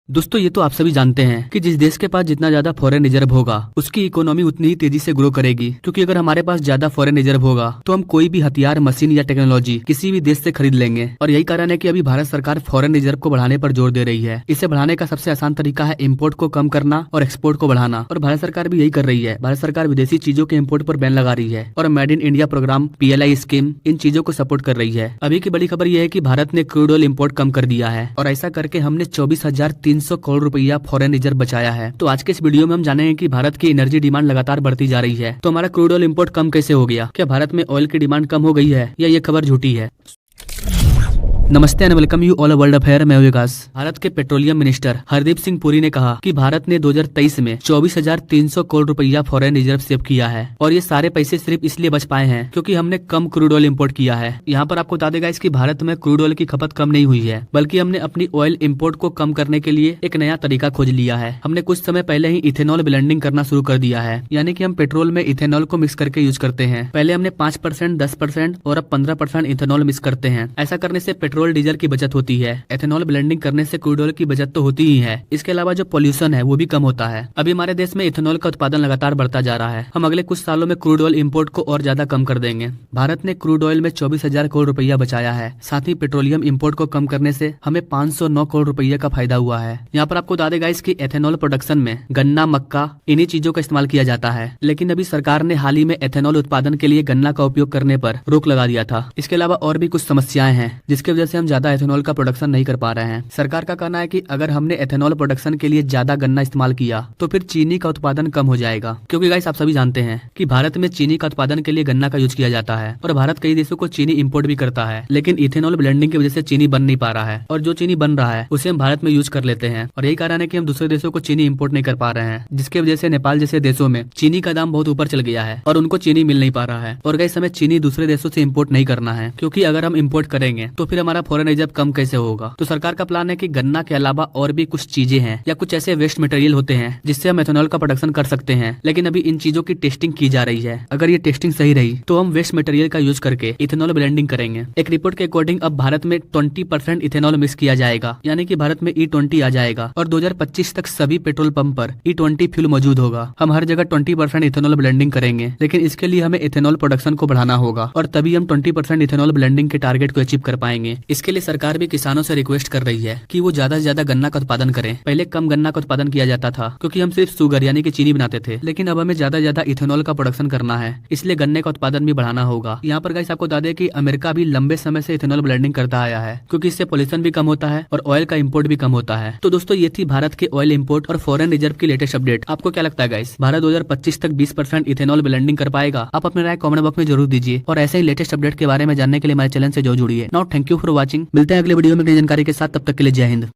दोस्तों ये तो आप सभी जानते हैं कि जिस देश के पास जितना ज्यादा फॉरेन रिजर्व होगा उसकी इकोनॉमी उतनी ही तेजी से ग्रो करेगी। क्योंकि अगर हमारे पास ज्यादा फॉरेन रिजर्व होगा तो हम कोई भी हथियार, मशीन या टेक्नोलॉजी किसी भी देश से खरीद लेंगे। और यही कारण है कि अभी भारत सरकार फॉरेन रिजर्व को बढ़ाने पर जोर दे रही है। इसे बढ़ाने का सबसे आसान तरीका है इम्पोर्ट को कम करना और एक्सपोर्ट को बढ़ाना। और भारत सरकार भी यही कर रही है। भारत सरकार विदेशी चीजों के इम्पोर्ट पर बैन लगा रही है और made in India program, PLI scheme इन चीजों को सपोर्ट कर रही है। अभी की बड़ी खबर यह है कि भारत ने क्रूड ऑयल इम्पोर्ट कम कर दिया है और ऐसा करके हमने 24,300 करोड़ रुपया फॉरेन रिजर्व बचाया है। तो आज के इस वीडियो में हम जानेंगे कि भारत की एनर्जी डिमांड लगातार बढ़ती जा रही है, तो हमारा क्रूड ऑयल इंपोर्ट कम कैसे हो गया? क्या भारत में ऑयल की डिमांड कम हो गई है या ये खबर झूठी है? नमस्ते and welcome you all world affair. मैं विकास। भारत के पेट्रोलियम मिनिस्टर हरदीप सिंह पुरी ने कहा कि भारत ने 2023 में 24,300 करोड़ रुपया फॉरेन रिजर्व सेव किया है और ये सारे पैसे सिर्फ इसलिए बच पाए हैं क्योंकि हमने कम क्रूड ऑयल इंपोर्ट किया है। यहाँ पर आपको बता देगा इसकी भारत में क्रूड ऑयल की खपत कम नहीं हुई है, बल्कि हमने अपनी ऑयल इम्पोर्ट को कम करने के लिए एक नया तरीका खोज लिया है। हमने कुछ समय पहले ही इथेनॉल ब्लेंडिंग करना शुरू कर दिया है, यानी कि हम पेट्रोल में इथेनॉल को मिक्स करके यूज करते हैं। पहले हमने 5%, 10% और अब 15% इथेनॉल मिक्स करते हैं। ऐसा करने से पेट्रोल डीजल की बचत होती है। एथेनॉल ब्लेंडिंग करने से क्रूड ऑयल की बचत तो होती ही है, इसके अलावा जो पोल्यूशन है वो भी कम होता है। अभी हमारे देश में इथेनॉल का उत्पादन लगातार बढ़ता जा रहा है। हम अगले कुछ सालों में क्रूड ऑयल इंपोर्ट को और ज्यादा कम कर देंगे। भारत ने क्रूड ऑयल में 24,000 करोड़ रुपया बचाया है। साथ ही पेट्रोलियम इंपोर्ट को कम करने से हमें 509 करोड़ रुपया का फायदा हुआ है। यहाँ पर आपको बता देगा इसकी एथेनॉल प्रोडक्शन में गन्ना, मक्का इन्हीं चीजों का इस्तेमाल किया जाता है। लेकिन अभी सरकार ने हाल ही में एथेनॉल उत्पादन के लिए गन्ना का उपयोग करने पर रोक लगा दिया था। इसके अलावा और भी कुछ समस्याएं हैं जिसकी वजह से हम ज्यादा एथेनॉल का प्रोडक्शन नहीं कर पा रहे हैं। सरकार का कहना है कि अगर हमने एथेनॉल प्रोडक्शन के लिए ज्यादा गन्ना इस्तेमाल किया तो फिर चीनी का उत्पादन कम हो जाएगा। क्योंकि गाइस आप सभी जानते हैं कि भारत में चीनी का उत्पादन के लिए गन्ना का यूज किया जाता है और भारत कई देशों को चीनी इंपोर्ट भी करता है। लेकिन इथेनॉल ब्लेंडिंग की वजह से चीनी बन नहीं पा रहा है और जो चीनी बन रहा है उसे हम भारत में यूज कर लेते हैं। और यही कारण है कि हम दूसरे देशों को चीनी इंपोर्ट नहीं कर पा रहे हैं, जिसकी वजह से नेपाल जैसे देशों में चीनी का दाम बहुत ऊपर चल गया है और उनको चीनी मिल नहीं पा रहा है। और गाइस हमें चीनी दूसरे देशों से इम्पोर्ट नहीं करना है, क्योंकि अगर हम इम्पोर्ट करेंगे तो फिर हमारा फॉरेन रिजर्व कम कैसे होगा। तो सरकार का प्लान है कि गन्ना के अलावा और भी कुछ चीजें हैं या कुछ ऐसे वेस्ट मटेरियल होते हैं जिससे हम एथेनॉल का प्रोडक्शन कर सकते हैं। लेकिन अभी इन चीजों की टेस्टिंग की जा रही है। अगर ये टेस्टिंग सही रही तो हम वेस्ट मटेरियल का यूज करके इथेनॉल ब्लेंडिंग करेंगे। एक रिपोर्ट के अकॉर्डिंग अब भारत में 20% इथेनॉल मिक्स किया जाएगा, यानी कि भारत में E20 आ जाएगा और 2025 तक सभी पेट्रोल पंप पर E20 फ्यूल मौजूद होगा। हम हर जगह 20% इथेनॉल ब्लेंडिंग करेंगे, लेकिन इसके लिए हमें इथेनॉल प्रोडक्शन को बढ़ाना होगा और तभी हम 20% इथेनॉल ब्लेंडिंग के टारगेट को अचीव कर पाएंगे। इसके लिए सरकार भी किसानों से रिक्वेस्ट कर रही है कि वो ज्यादा से ज्यादा गन्ना का उत्पादन करें। पहले कम गन्ना का उत्पादन किया जाता था क्योंकि हम सिर्फ शुगर यानी कि चीनी बनाते थे, लेकिन अब हमें ज्यादा ज्यादा इथेनॉल का प्रोडक्शन करना है, इसलिए गन्ने का उत्पादन भी बढ़ाना होगा। यहाँ पर गाइस आपको बता दें कि अमेरिका भी लंबे समय से इथेनॉल ब्लेंडिंग करता आया है, क्योंकि इससे पोल्यूशन भी कम होता है और ऑयल का इंपोर्ट भी कम होता है। तो दोस्तों ये थी भारत के ऑयल इंपोर्ट और फॉरेन रिजर्व की लेटेस्ट अपडेट। आपको क्या लगता है गाइस, भारत 2025 तक 20% इथेनॉल ब्लेंडिंग कर पाएगा? आप अपने राय कमेंट बॉक्स में जरूर दीजिए और ऐसे ही लेटेस्ट अपडेट के बारे में जानने के लिए हमारे चैनल से जो जुड़िए। Now thank you for watching. मिलते हैं अगले वीडियो में नई जानकारी के साथ, तब तक के लिए जय हिंद।